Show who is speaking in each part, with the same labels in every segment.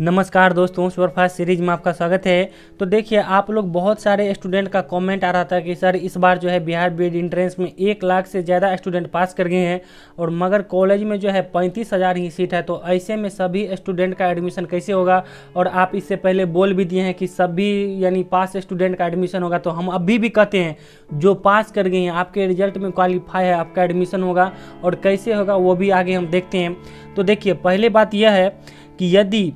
Speaker 1: नमस्कार दोस्तों, superfast series में आपका स्वागत है। तो देखिए, आप लोग बहुत सारे स्टूडेंट का कमेंट आ रहा था कि सर इस बार जो है बिहार बीएड एंट्रेंस में 1 लाख से ज़्यादा स्टूडेंट पास कर गए हैं और मगर कॉलेज में जो है 35,000 ही सीट है। तो ऐसे में सभी स्टूडेंट का एडमिशन कैसे होगा? और आप इससे पहले बोल भी दिए हैं कि सभी यानी पास स्टूडेंट का एडमिशन होगा। तो हम अभी भी कहते हैं जो पास कर गए हैं आपके रिजल्ट में क्वालिफाई है, आपका एडमिशन होगा। और कैसे होगा वो भी आगे हम देखते हैं। तो देखिए, पहले बात यह है कि यदि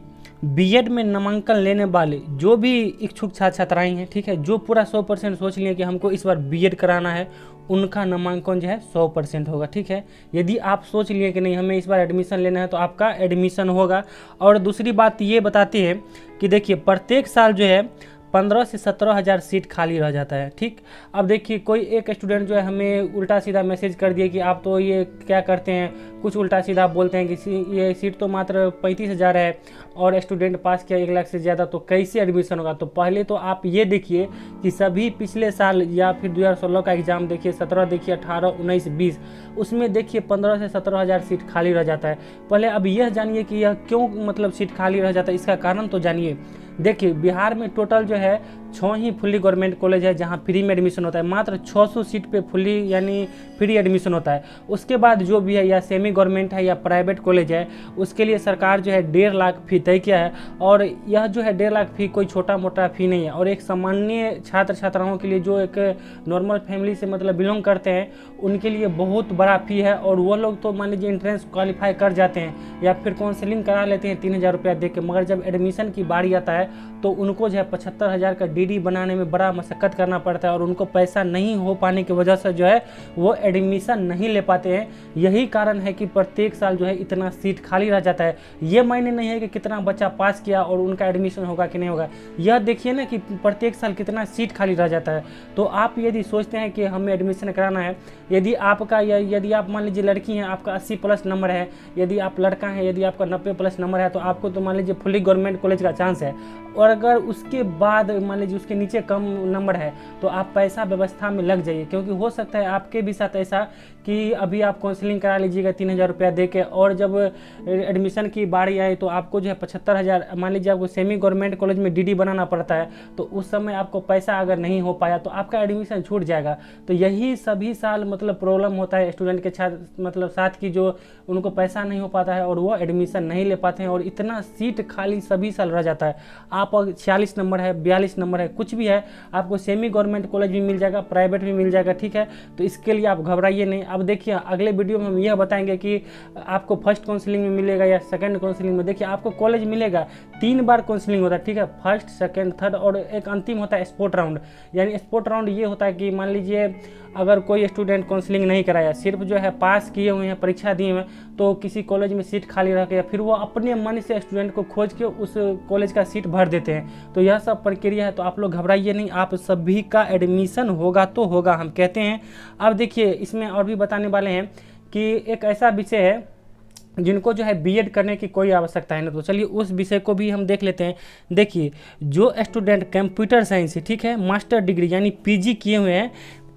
Speaker 1: बीएड में नामांकन लेने वाले जो भी इच्छुक छात्र छात्राएं हैं, ठीक है, जो पूरा 100% सोच लिए कि हमको इस बार बीएड कराना है, उनका नामांकन जो है 100% होगा। ठीक है, यदि आप सोच लिए कि नहीं हमें इस बार एडमिशन लेना है तो आपका एडमिशन होगा। और दूसरी बात ये बताते हैं कि देखिए, प्रत्येक साल जो है 15 से 17 हज़ार सीट खाली रह जाता है। ठीक, अब देखिए, कोई एक स्टूडेंट जो है हमें उल्टा सीधा मैसेज कर दिया कि आप तो ये क्या करते हैं, कुछ उल्टा सीधा बोलते हैं कि ये सीट तो मात्र 35,000 है और स्टूडेंट पास किया 1 लाख से ज़्यादा, तो कैसे एडमिशन होगा? तो पहले तो आप ये देखिए कि सभी पिछले साल या फिर 2016 का एग्ज़ाम देखिए, 17 देखिए, 18, 19, 20, उसमें देखिए 15 से 17 हज़ार सीट खाली रह जाता है। पहले अब यह जानिए कि यह क्यों मतलब सीट खाली रह जाता है, इसका कारण तो जानिए। देखिए, बिहार में टोटल जो है 6 ही फुली गवर्नमेंट कॉलेज है जहां फ्री में एडमिशन होता है। मात्र 600 सीट पे फुली यानी फ्री एडमिशन होता है। उसके बाद जो भी है या सेमी गवर्नमेंट है या प्राइवेट कॉलेज है, उसके लिए सरकार जो है 1.5 लाख फी तय किया है। और यह जो है 1.5 लाख फी कोई छोटा मोटा फी नहीं है। और एक सामान्य छात्र छात्राओं के लिए जो एक नॉर्मल फैमिली से मतलब बिलोंग करते हैं, उनके लिए बहुत बड़ा फी है। और वो लोग तो मान लीजिए एंट्रेंस क्वालिफाई कर जाते हैं या फिर काउंसलिंग करा लेते हैं 3,000 रुपया दे के, मगर जब एडमिशन की बारी आता है तो उनको जो है 75,000 का डीडी बनाने में बड़ा मशक्कत करना पड़ता है और उनको पैसा नहीं हो पाने की वजह से जो है वो एडमिशन नहीं ले पाते हैं। यही कारण है कि प्रत्येक साल जो है इतना सीट खाली रह जाता है। ये मायने नहीं है कि कितना बच्चा पास किया और उनका एडमिशन होगा कि नहीं होगा। यह देखिए ना कि प्रत्येक साल कितना सीट खाली रह जाता है। तो आप यदि सोचते हैं कि हमें एडमिशन कराना है, यदि आपका या यदि आप मान लीजिए लड़की हैं, आपका 80+ नंबर है, यदि आप लड़का हैं, यदि आपका 90+ नंबर है, तो आपको तो मान लीजिए फुली गवर्नमेंट कॉलेज का चांस है। और अगर उसके बाद मान लीजिए उसके नीचे कम नंबर है तो आप पैसा व्यवस्था में लग जाइए, क्योंकि हो सकता है आपके भी साथ ऐसा कि अभी आप काउंसलिंग करा लीजिएगा 3,000 रुपया दे के, और जब एडमिशन की बारी आए तो आपको जो है 75,000, मान लीजिए आपको सेमी गवर्नमेंट कॉलेज में डीडी बनाना पड़ता है, तो उस समय आपको पैसा अगर नहीं हो पाया तो आपका एडमिशन छूट जाएगा। तो यही सभी साल मतलब प्रॉब्लम होता है स्टूडेंट के मतलब साथ की, जो उनको पैसा नहीं हो पाता है और वो एडमिशन नहीं ले पाते हैं और इतना सीट खाली सभी साल रह जाता है। आप 46 नंबर है, 42 नंबर है, कुछ भी है, आपको सेमी गवर्नमेंट कॉलेज भी मिल जाएगा, प्राइवेट भी मिल जाएगा। ठीक है, तो इसके लिए आप घबराइए नहीं। अब देखिए, अगले वीडियो में हम यह बताएंगे कि आपको फर्स्ट काउंसलिंग में मिलेगा या सेकंड काउंसलिंग में। देखिए, आपको कॉलेज मिलेगा, 3 बार काउंसलिंग होता है। ठीक है, फर्स्ट, सेकंड, थर्ड और एक अंतिम होता है स्पोर्ट राउंड। यानी स्पोर्ट राउंड ये होता है कि मान लीजिए अगर कोई स्टूडेंट काउंसलिंग नहीं कराया, सिर्फ जो है पास किए हुए हैं, परीक्षा दिए हुए हैं, तो किसी कॉलेज में सीट खाली रह गया, फिर वो अपने मन से स्टूडेंट को खोज के उस कॉलेज का सीट भर देते हैं। तो यह सब प्रक्रिया है, तो आप लोग घबराइए नहीं, आप सभी का एडमिशन होगा तो होगा, हम कहते हैं। अब देखिए, इसमें और भी बताने वाले हैं कि एक ऐसा विषय है जिनको जो है बीएड करने की कोई आवश्यकता है ना, तो चलिए उस विषय को भी हम देख लेते हैं। देखिए, जो स्टूडेंट कंप्यूटर साइंस, ठीक है, मास्टर डिग्री यानी पीजी किए हुए हैं,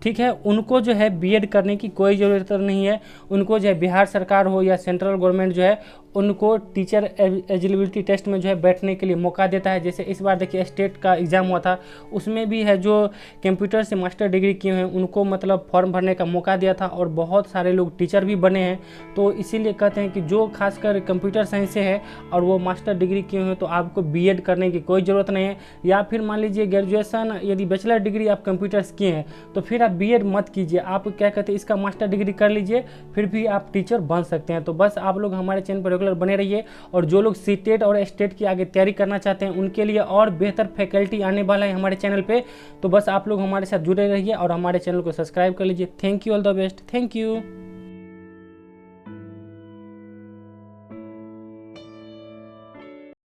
Speaker 1: ठीक है, उनको जो है बीएड करने की कोई ज़रूरत नहीं है। उनको जो है बिहार सरकार हो या सेंट्रल गवर्नमेंट जो है उनको टीचर एलिजिबिलिटी टेस्ट में जो है बैठने के लिए मौका देता है। जैसे इस बार देखिए स्टेट का एग्ज़ाम हुआ था, उसमें भी है जो कंप्यूटर से मास्टर डिग्री किए हैं उनको मतलब फॉर्म भरने का मौका दिया था और बहुत सारे लोग टीचर भी बने हैं। तो इसीलिए कहते हैं कि जो खासकर कंप्यूटर साइंस से है और वो मास्टर डिग्री किए हुए हैं तो आपको बीएड करने की कोई ज़रूरत नहीं है। या फिर मान लीजिए ग्रेजुएसन यदि बैचलर डिग्री आप कंप्यूटर्स किए हैं तो फिर आप बीएड मत कीजिए, आप क्या कहते हैं इसका मास्टर डिग्री कर लीजिए, फिर भी आप टीचर बन सकते हैं। तो बस आप लोग हमारे चैनल पर रेगुलर बने रहिए। और जो लोग सीटेट और स्टेट की आगे तैयारी करना चाहते हैं उनके लिए और बेहतर फैकल्टी आने वाला है हमारे चैनल पे, तो बस आप लोग हमारे साथ जुड़े रहिए और हमारे चैनल को सब्सक्राइब कर लीजिए। Thank you, all the best, thank you.